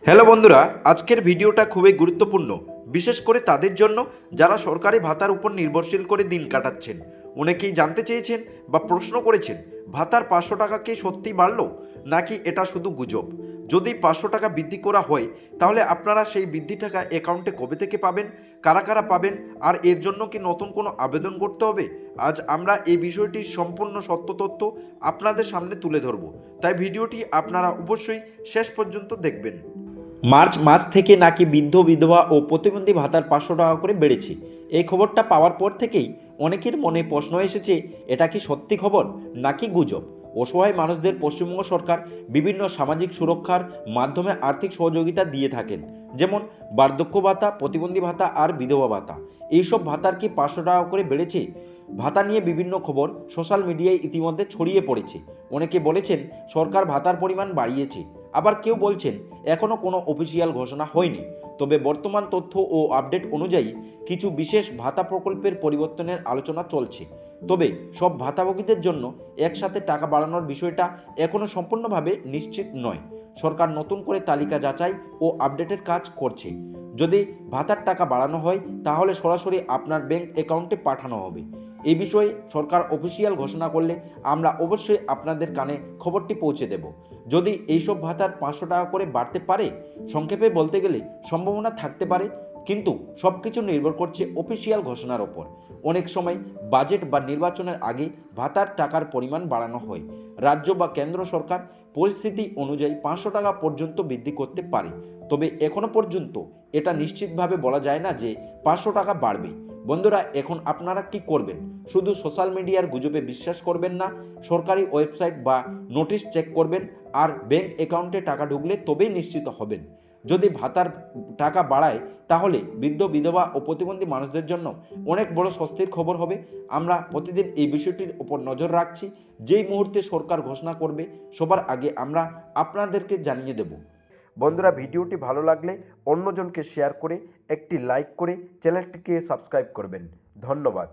Hello বন্ধুরা, আজকের ভিডিওটা খুবই গুরুত্বপূর্ণ, বিশেষ করে তাদের জন্য যারা সরকারি ভাতার উপর নির্ভরশীল করে দিন কাটাচ্ছেন। অনেকেই জানতে চেয়েছেন বা প্রশ্ন করেছেন, ভাতার 500 টাকা কি সত্যি বাড়লো, নাকি এটা শুধু গুজব। যদি 500 টাকা বৃদ্ধি করা হয়, তাহলে আপনারা সেই বৃদ্ধি টাকা অ্যাকাউন্টে কবে থেকে পাবেন, কারা কারা পাবেন, আর এর জন্য কি নতুন কোনো আবেদন করতে হবে? আজ আমরা এই বিষয়টির সম্পূর্ণ সত্য তথ্য আপনাদের সামনে তুলে ধরব, তাই ভিডিওটি আপনারা অবশ্যই শেষ পর্যন্ত দেখবেন। মার্চ মাস থেকে নাকি বৃদ্ধ বিধবা ও প্রতিবন্ধী ভাতার 500 টাকা করে বেড়েছে। এই খবরটা পাওয়ার পর থেকেই অনেকের মনে প্রশ্ন এসেছে, এটা কি সত্যি খবর নাকি গুজব। অসহায় মানুষদের পশ্চিমবঙ্গ সরকার বিভিন্ন সামাজিক সুরক্ষার মাধ্যমে আর্থিক সহযোগিতা দিয়ে থাকেন, যেমন বার্ধক্য ভাতা, প্রতিবন্ধী ভাতা আর বিধবা ভাতা। এইসব ভাতার কি 500 টাকা করে বেড়েছে? ভাতা নিয়ে বিভিন্ন খবর সোশ্যাল মিডিয়ায় ইতিমধ্যে ছড়িয়ে পড়েছে। অনেকে বলেছেন সরকার ভাতার পরিমাণ বাড়িয়েছে, আবার কেউ বলছেন এখনও কোনো অফিসিয়াল ঘোষণা হয়নি। তবে বর্তমান তথ্য ও আপডেট অনুযায়ী কিছু বিশেষ ভাতা প্রকল্পের পরিবর্তনের আলোচনা চলছে। তবে সব ভাতাভোগীদের জন্য একসাথে টাকা বাড়ানোর বিষয়টা এখনও সম্পূর্ণভাবে নিশ্চিত নয়। সরকার নতুন করে তালিকা যাচাই ও আপডেটের কাজ করছে। যদি ভাতার টাকা বাড়ানো হয়, তাহলে সরাসরি আপনার ব্যাংক অ্যাকাউন্টে পাঠানো হবে। এই বিষয়ে সরকার অফিসিয়াল ঘোষণা করলে আমরা অবশ্যই আপনাদের কানে খবরটি পৌঁছে দেব। যদি এইসব ভাতার 500 টাকা করে বাড়তে পারে, সংক্ষেপে বলতে গেলে সম্ভাবনা থাকতে পারে, কিন্তু সব কিছু নির্ভর করছে অফিসিয়াল ঘোষণার ওপর। অনেক সময় বাজেট বা নির্বাচনের আগে ভাতার টাকার পরিমাণ বাড়ানো হয়। রাজ্য বা কেন্দ্র সরকার পরিস্থিতি অনুযায়ী 500 টাকা পর্যন্ত বৃদ্ধি করতে পারে। তবে এখনও পর্যন্ত এটা নিশ্চিতভাবে বলা যায় না যে 500 টাকা বাড়বে। বন্ধুরা, এখন আপনারা কি করবেন? শুধু সোশ্যাল মিডিয়ার গুজবে বিশ্বাস করবেন না, সরকারি ওয়েবসাইট বা নোটিশ চেক করবেন, আর ব্যাংক অ্যাকাউন্টে টাকা ঢুকলে তবেই নিশ্চিত হবেন। যদি ভাতার টাকা বাড়ায়, তাহলে বৃদ্ধ, বিধবা ও প্রতিবন্ধী মানুষদের জন্য অনেক বড় স্বস্তির খবর হবে। আমরা প্রতিদিন এই বিষয়টির উপর নজর রাখছি। যেই মুহূর্তে সরকার ঘোষণা করবে, সবার আগে আমরা আপনাদেরকে জানিয়ে দেব। বন্ধুরা, ভিডিওটি ভালো লাগলে অন্যজনকে শেয়ার করে একটি লাইক করে চ্যানেলটিকে সাবস্ক্রাইব করবেন। ধন্যবাদ।